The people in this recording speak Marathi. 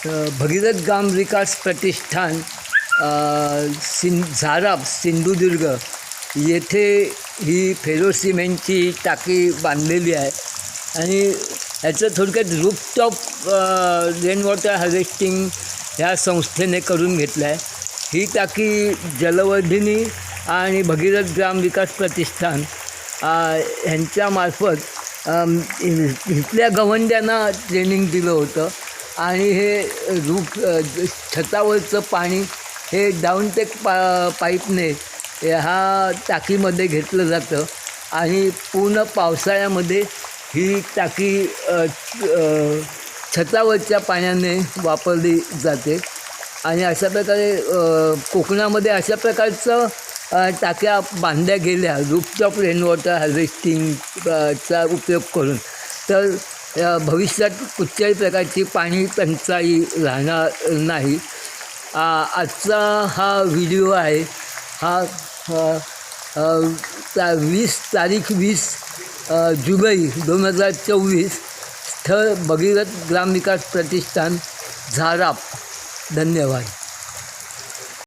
भगीरथ ग्राम विकास प्रतिष्ठान झाराप सिंधुदुर्ग येथे ही फेरो सिमेंटची टाकी बांधलेली आहे आणि याचं थोडक्यात रूफटॉप रेन वॉटर हार्वेस्टिंग ह्या संस्थेने करून घेतलं आहे। ही टाकी जलवर्धिनी आणि भगीरथ ग्राम विकास प्रतिष्ठान ह्यांच्यामार्फत इथल्या गवंड्यांना ट्रेनिंग दिलं होतं आणि हे रूफ छतावरचं पाणी हे डाऊनटेक पाईपने ह्या टाकीमध्ये घेतलं जातं आणि पूर्ण पावसाळ्यामध्ये ही टाकी छतावरच्या पाण्याने वापरली जाते आणि अशा प्रकारे कोकणामध्ये अशा प्रकारचं टाक्या बांधल्या गेल्या रूफटॉप रेन वॉटर हार्वेस्टिंगचा उपयोग करून, तर भविष्यात कुठच्याही प्रकारची पाणी टंचाई राहणार नाही। आजचा हा व्हिडिओ आहे हा 20 जुलै 2024, स्थळ भगीरथ ग्राम विकास प्रतिष्ठान झाराप। धन्यवाद।